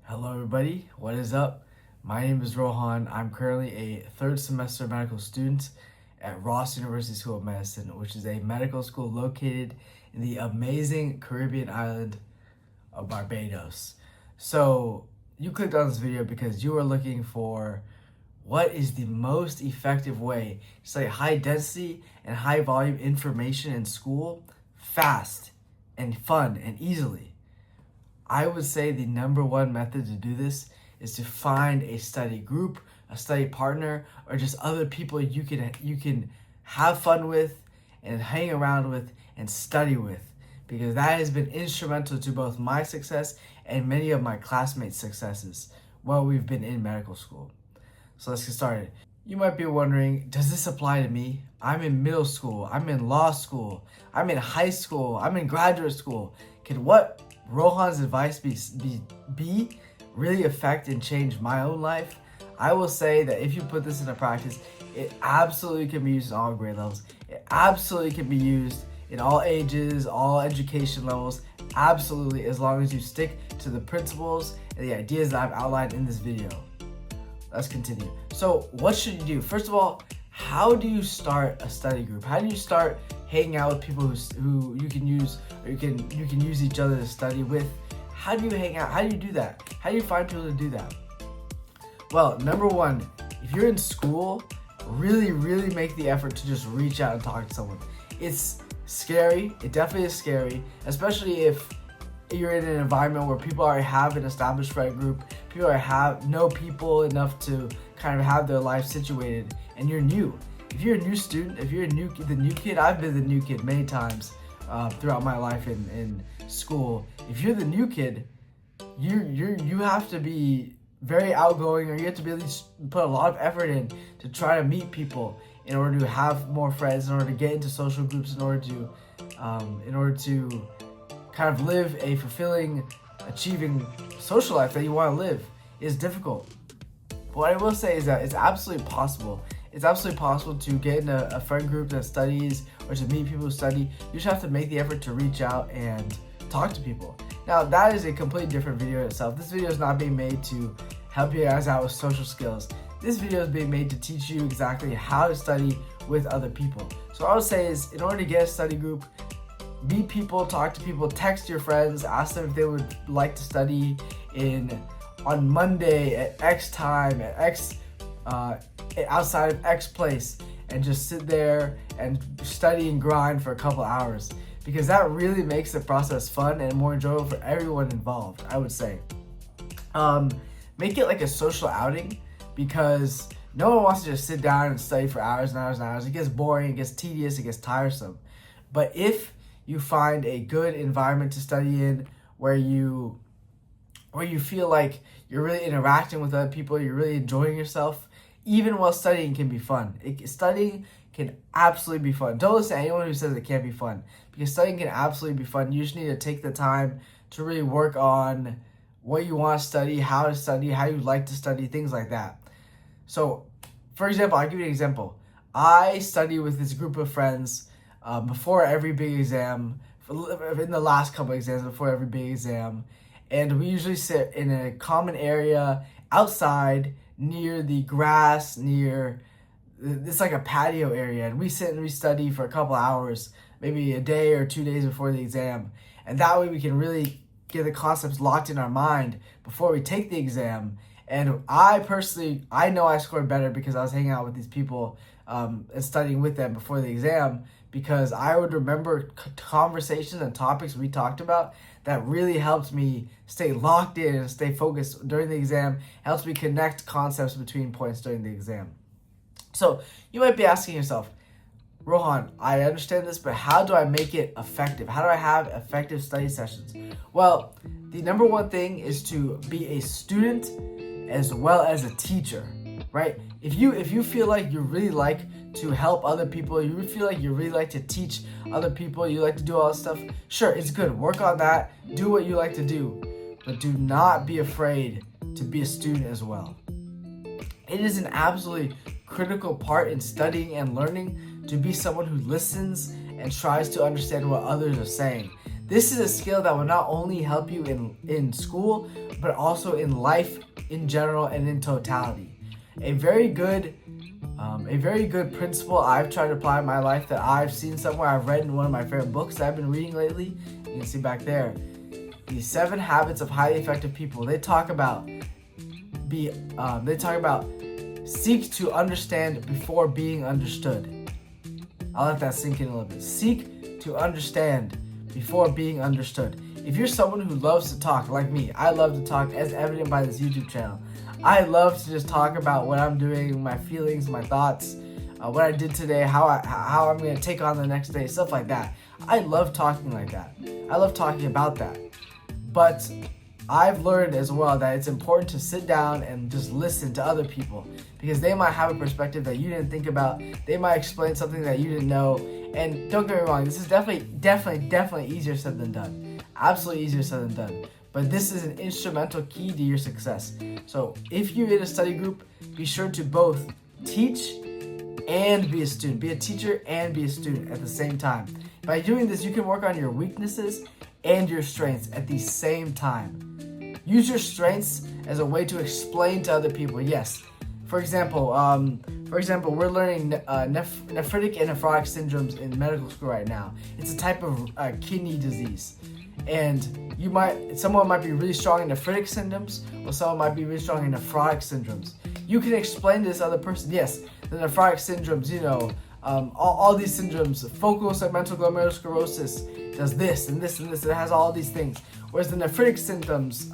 Hello, everybody. What is up? My name is Rohan. I'm currently a third semester medical student at Ross University School of Medicine, which is a medical school located in the amazing Caribbean island of Barbados. So, you clicked on this video because you are looking for what is the most effective way to study high density and high volume information in school fast and fun and easily. I would say the number one method to do this is to find a study group, a study partner, or just other people you can have fun with and hang around with and study with, because that has been instrumental to both my success and many of my classmates' successes while we've been in medical school. So let's get started. You might be wondering, does this apply to me? I'm in middle school, I'm in law school, I'm in high school, I'm in graduate school. Can what Rohan's advice be really affect and change my own life? I will say that if you put this into practice, it absolutely can be used in all grade levels. It absolutely can be used in all ages, all education levels, absolutely, as long as you stick to the principles and the ideas that I've outlined in this video. Let's continue. So what should you do? First of all, how do you start a study group? How do you start hanging out with people who you can use, or you can use each other to study with? How do you hang out? How do you do that? How do you find people to do that? Well, number one, if you're in school, really make the effort to just reach out and talk to someone. It's scary. It definitely is scary, especially if you're in an environment where people already have an established friend group, people already know people enough to kind of have their life situated, and you're new. If you're a new student, if you're the new kid, I've been the new kid many times throughout my life in school. If you're the new kid, you have to be very outgoing, or you have to be at least put a lot of effort in to try to meet people in order to have more friends, in order to get into social groups, in order to kind of live a fulfilling, achieving social life that you want to live. Is difficult. But what I will say is that it's absolutely possible. It's absolutely possible to get in a friend group that studies, or to meet people who study. You just have to make the effort to reach out and talk to people. Now, that is a completely different video in itself. This video is not being made to help you guys out with social skills. This video is being made to teach you exactly how to study with other people. So what I would say is, in order to get a study group, meet people, talk to people, text your friends, ask them if they would like to study on Monday at X time, at X outside of X place, and just sit there and study and grind for a couple hours, because that really makes the process fun and more enjoyable for everyone involved, I would say. Make it like a social outing, because no one wants to just sit down and study for hours and hours and hours. It gets boring, it gets tedious, it gets tiresome. But if you find a good environment to study in, where you feel like you're really interacting with other people, you're really enjoying yourself, even while studying can be fun. Studying can absolutely be fun. Don't listen to anyone who says it can't be fun, because studying can absolutely be fun. You just need to take the time to really work on what you want to study, how you like to study, things like that. So, for example, I'll give you an example. I study with this group of friends before every big exam, in the last couple exams before every big exam, and we usually sit in a common area outside near the grass, it's like a patio area, and we sit and we study for a couple hours, maybe a day or 2 days before the exam, and that way we can really get the concepts locked in our mind before we take the exam. And I know I scored better because I was hanging out with these people and studying with them before the exam, because I would remember conversations and topics we talked about that really helped me stay locked in and stay focused during the exam, helps me connect concepts between points during the exam. So you might be asking yourself, Rohan, I understand this, but how do I make it effective? How do I have effective study sessions? Well, the number one thing is to be a student as well as a teacher, right? If you feel like you really like to help other people, you feel like you really like to teach other people, you like to do all this stuff, sure, it's good. Work on that. Do what you like to do. But do not be afraid to be a student as well. It is an absolutely critical part in studying and learning to be someone who listens and tries to understand what others are saying. This is a skill that will not only help you in school, but also in life in general and in totality. A very good principle I've tried to apply in my life that I've seen somewhere, I've read in one of my favorite books that I've been reading lately. You can see back there, the 7 Habits of Highly Effective People. They talk about seek to understand before being understood. I'll let that sink in a little bit. Seek to understand before being understood. If you're someone who loves to talk, like me, I love to talk, as evident by this YouTube channel. I love to just talk about what I'm doing, my feelings, my thoughts, what I did today, how I'm going to take on the next day, stuff like that. I love talking like that. I love talking about that. But I've learned as well that it's important to sit down and just listen to other people, because they might have a perspective that you didn't think about. They might explain something that you didn't know. And don't get me wrong, this is definitely easier said than done. Absolutely easier said than done. But this is an instrumental key to your success. So if you're in a study group, be sure to both teach and be a student. Be a teacher and be a student at the same time. By doing this, you can work on your weaknesses and your strengths at the same time. Use your strengths as a way to explain to other people. Yes. For example, we're learning nephritic and nephrotic syndromes in medical school right now. It's a type of kidney disease. And someone might be really strong in nephritic syndromes, or someone might be really strong in nephrotic syndromes. You can explain to this other person, yes, the nephrotic syndromes, all these syndromes, focal segmental glomerulosclerosis does this and this and this. It has all these things. Whereas the nephritic symptoms,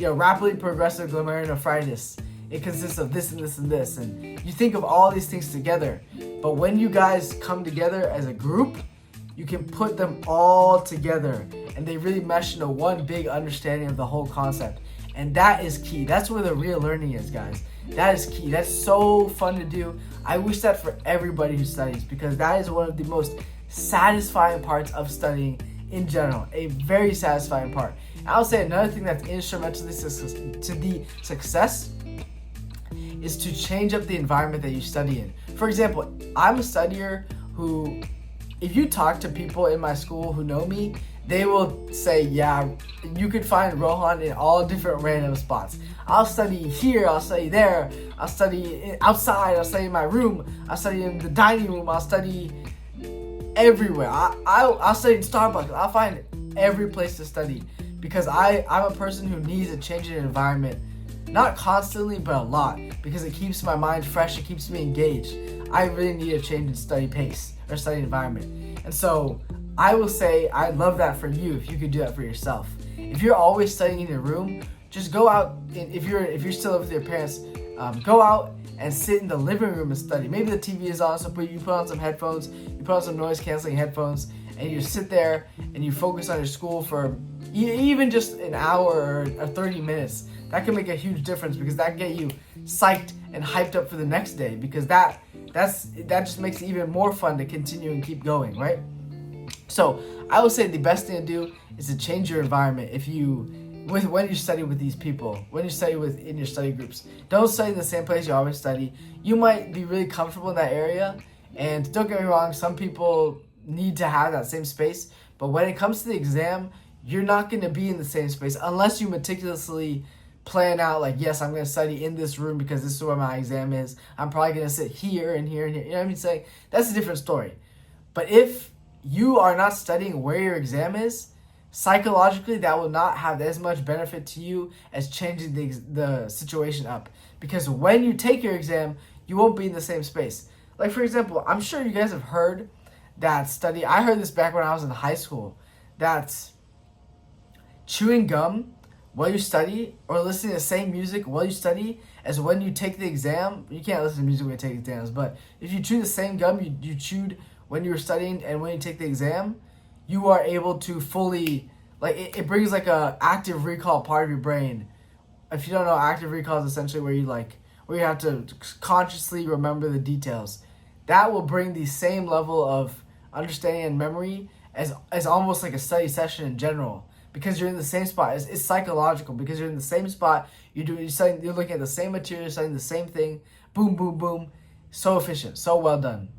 rapidly progressive glomerulonephritis, it consists of this and this and this. And you think of all these things together. But when you guys come together as a group, you can put them all together and they really mesh into one big understanding of the whole concept. And that is key. That's where the real learning is, guys. That is key. That's so fun to do. I wish that for everybody who studies, because that is one of the most satisfying parts of studying in general. A very satisfying part. And I'll say another thing that's instrumental to the success is to change up the environment that you study in. For example, I'm a studier who, if you talk to people in my school who know me, they will say, yeah, you could find Rohan in all different random spots. I'll study here, I'll study there, I'll study outside, I'll study in my room, I'll study in the dining room, I'll study everywhere. I'll study in Starbucks. I'll find every place to study, because I'm a person who needs a change in environment. Not constantly, but a lot, because it keeps my mind fresh, it keeps me engaged. I really need a change in study pace or study environment. And so I will say I'd love that for you if you could do that for yourself. If you're always studying in your room, just go out. If you're still with your parents, go out and sit in the living room and study. Maybe the TV is on, so you put on some headphones, you put on some noise canceling headphones, and you sit there and you focus on your school for even just an hour or 30 minutes. That can make a huge difference, because that can get you psyched and hyped up for the next day, because that just makes it even more fun to continue and keep going, right? So I would say the best thing to do is to change your environment. When you study with these people, when you study in your study groups, don't study in the same place you always study. You might be really comfortable in that area, and don't get me wrong, some people need to have that same space, but when it comes to the exam, you're not going to be in the same space unless you meticulously plan out, like, yes, I'm going to study in this room because this is where my exam is. I'm probably going to sit here and here and here. You know what I mean? Saying that's a different story. But if you are not studying where your exam is, psychologically, that will not have as much benefit to you as changing the situation up. Because when you take your exam, you won't be in the same space. Like, for example, I'm sure you guys have heard that study. I heard this back when I was in high school, that chewing gum while you study, or listening to the same music while you study as when you take the exam. You can't listen to music when you take exams, but if you chew the same gum you chewed when you were studying and when you take the exam, you are able to fully, like, it brings like a active recall part of your brain. If you don't know, active recall is essentially where you have to consciously remember the details. That will bring the same level of understanding and memory as almost like a study session in general. Because you're in the same spot. It's psychological, because you're in the same spot. You're looking at the same material, studying the same thing. Boom, boom, boom. So efficient. So well done.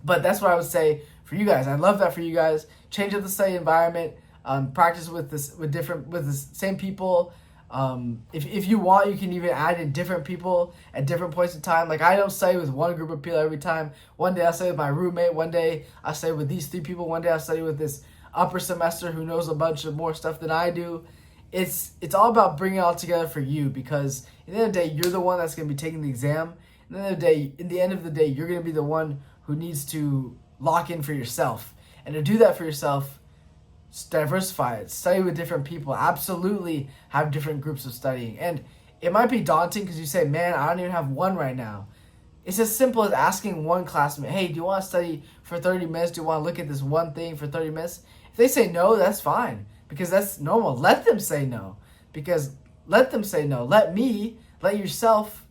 But that's what I would say for you guys. I love that for you guys. change up the study environment, practice with the same people. If you want, you can even add in different people at different points in time. Like, I don't study with one group of people every time. One day I study with my roommate. One day I study with these 3 people. One day I study with this upper semester who knows a bunch of more stuff than I do. It's all about bringing it all together for you, because at the end of the day, you're the one that's going to be taking the exam. At the end of the day, you're going to be the one who needs to lock in for yourself. And to do that for yourself, diversify it, study with different people, absolutely have different groups of studying. And it might be daunting because you say, man, I don't even have one right now. It's as simple as asking one classmate, hey, do you want to study for 30 minutes? Do you want to look at this one thing for 30 minutes? If they say no, that's fine, because that's normal. Let them say no, let yourself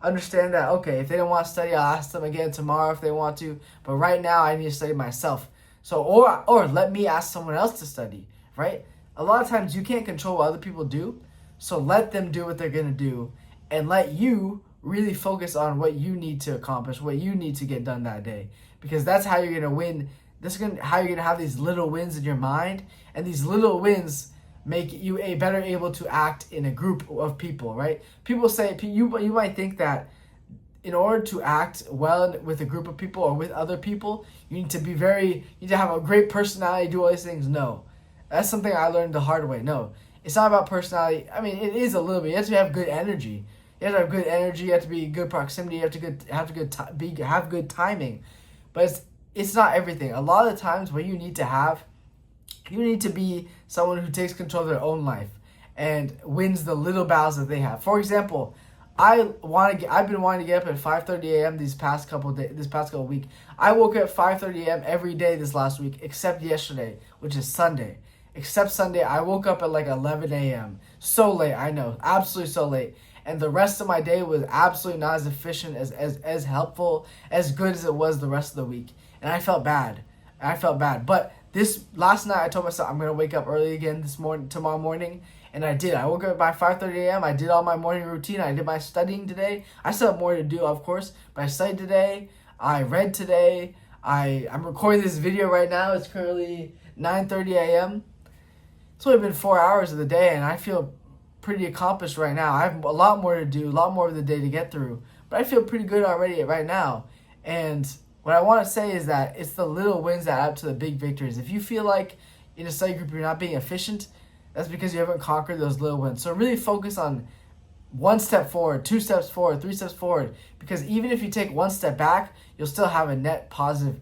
understand that, okay, if they don't want to study, I'll ask them again tomorrow if they want to, but right now I need to study myself. So, or let me ask someone else to study, right? A lot of times you can't control what other people do, so let them do what they're going to do, and let you really focus on what you need to accomplish, what you need to get done that day, because that's how you're going to win. How you're going to have these little wins in your mind, and these little wins make you better able to act in a group of people, right? People say, you might think that in order to act well with a group of people or with other people, you need to have a great personality, do all these things. No, that's something I learned the hard way. No, it's not about personality. I mean, it is a little bit. You have to have good energy. You have to have good energy. You have to be good proximity. You have to have good timing. But it's not everything. A lot of the times, what you need to be someone who takes control of their own life and wins the little battles that they have. For example, I've been wanting to get up at 5:30 a.m. this past couple week. I woke up at 5:30 a.m. every day this last week, except yesterday, which is Sunday. Except Sunday, I woke up at like 11 a.m. So late, I know, absolutely so late. And the rest of my day was absolutely not as efficient, as helpful, as good as it was the rest of the week. And I felt bad. But this last night, I told myself I'm gonna wake up early again tomorrow morning. And I did. I woke up by 5:30 a.m. I did all my morning routine. I did my studying today. I still have more to do, of course, but I studied today. I read today. I'm recording this video right now. It's currently 9:30 a.m. It's only been 4 hours of the day, and I feel pretty accomplished right now. I have a lot more to do, a lot more of the day to get through, but I feel pretty good already right now. And what I want to say is that it's the little wins that add up to the big victories. If you feel like in a study group you're not being efficient, that's because you haven't conquered those little wins. So really focus on 1 step forward, 2 steps forward, 3 steps forward. Because even if you take 1 step back, you'll still have a net positive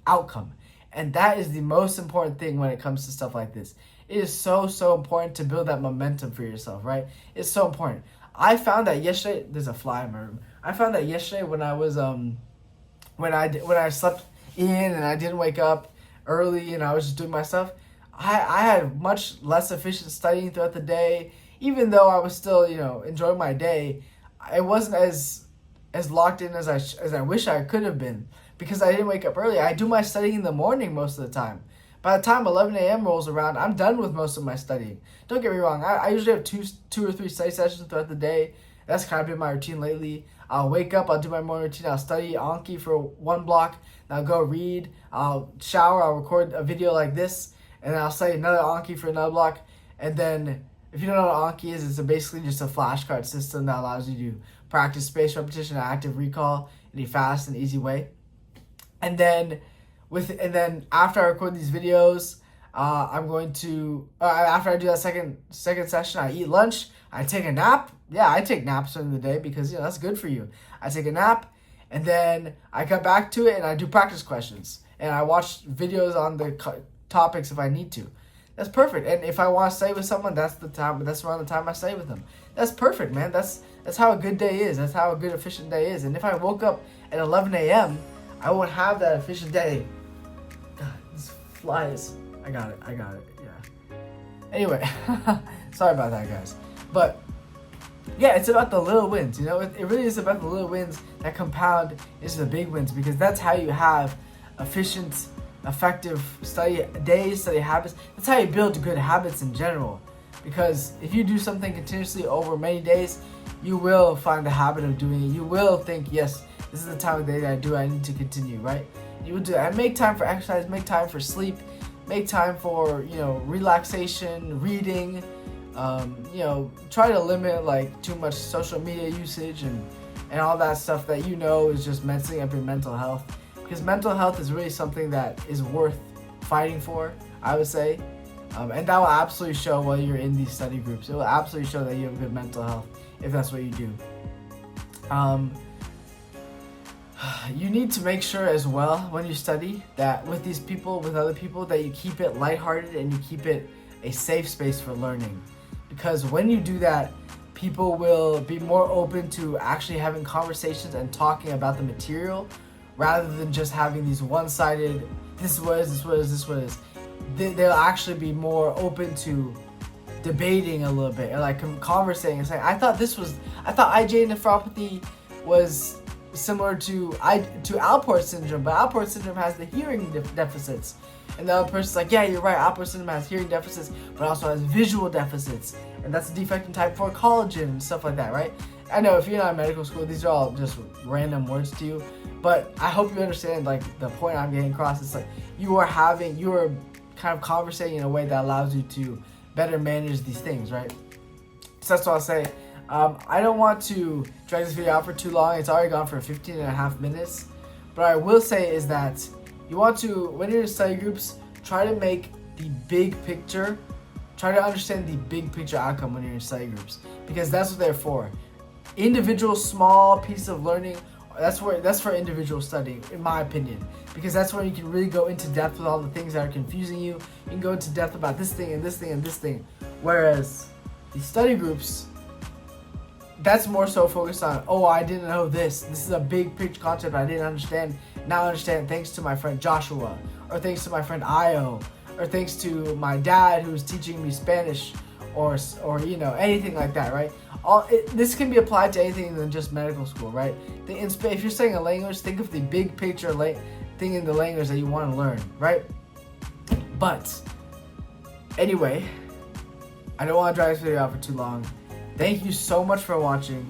outcome. And that is the most important thing when it comes to stuff like this. It is so, so important to build that momentum for yourself, right? It's so important. I found that yesterday, there's a fly in my room. I found that yesterday when I was, when I slept in and I didn't wake up early and I was just doing my stuff, I had much less efficient studying throughout the day. Even though I was still, enjoying my day, I wasn't as locked in as I wish I could have been, because I didn't wake up early. I do my studying in the morning most of the time. By the time 11 a.m. rolls around, I'm done with most of my studying. Don't get me wrong. I usually have two or three study sessions throughout the day. That's kind of been my routine lately. I'll wake up, I'll do my morning routine, I'll study Anki for 1 block, then I'll go read, I'll shower, I'll record a video like this, and then I'll study another Anki for another block. And then, if you don't know what Anki is, it's basically just a flashcard system that allows you to practice spaced repetition and active recall in a fast and easy way. And then after I record these videos, I'm going to after I do that second session, I eat lunch, I take a nap. Yeah, I take naps during the day because that's good for you. I take a nap, and then I come back to it and I do practice questions, and I watch videos on the topics if I need to. That's perfect. And if I want to stay with someone, that's around the time I stay with them. That's perfect, man. That's how a good day is. That's how a good efficient day is. And if I woke up at 11 a.m., I won't have that efficient day. God, this fly is... I got it, yeah. Anyway, sorry about that, guys. But, yeah, it's about the little wins, It really is about the little wins that compound into the big wins, because that's how you have efficient, effective study days, study habits. That's how you build good habits in general. Because if you do something continuously over many days, you will find the habit of doing it. You will think, yes, this is the time of day that I need to continue, right? You will do that. And make time for exercise, make time for sleep, make time for, relaxation, reading. Try to limit like too much social media usage and all that stuff that is just messing up your mental health. Because mental health is really something that is worth fighting for, I would say. And that will absolutely show while you're in these study groups. It will absolutely show that you have good mental health if that's what you do. You need to make sure as well when you study that with these people, with other people, that you keep it lighthearted and you keep it a safe space for learning. Because when you do that, people will be more open to actually having conversations and talking about the material rather than just having these one-sided, this is what is, this is what is, this is what is. They'll actually be more open to debating a little bit and like conversating and saying, I thought IgA nephropathy was similar to Alport syndrome, but Alport syndrome has the hearing deficits. And the other person's like, yeah, you're right, Alport syndrome has hearing deficits, but also has visual deficits. And that's a defect in type 4 collagen and stuff like that, right? I know if you're not in medical school, these are all just random words to you, but I hope you understand like the point I'm getting across. It's like you are kind of conversating in a way that allows you to better manage these things, right? So that's what I'll say. I don't want to drag this video out for too long. It's already gone for 15 and a half minutes. But I will say is that you want to, when you're in study groups, try to make the big picture, try to understand the big picture outcome when you're in study groups, because that's what they're for. Individual small piece of learning, that's for individual studying, in my opinion, because that's where you can really go into depth with all the things that are confusing you. You can go into depth about this thing and this thing and this thing. Whereas the study groups, that's more so focused on, oh, I didn't know this. This is a big picture concept I didn't understand. Now I understand thanks to my friend Joshua, or thanks to my friend Io, or thanks to my dad who's teaching me Spanish, or anything like that, right? This can be applied to anything than just medical school, right? If you're studying a language, think of the big picture thing in the language that you want to learn, right? But anyway, I don't want to drag this video out for too long. Thank you so much for watching.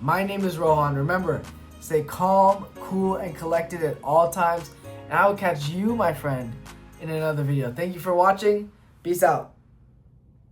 My name is Rohan. Remember, stay calm, cool, and collected at all times. And I will catch you, my friend, in another video. Thank you for watching. Peace out.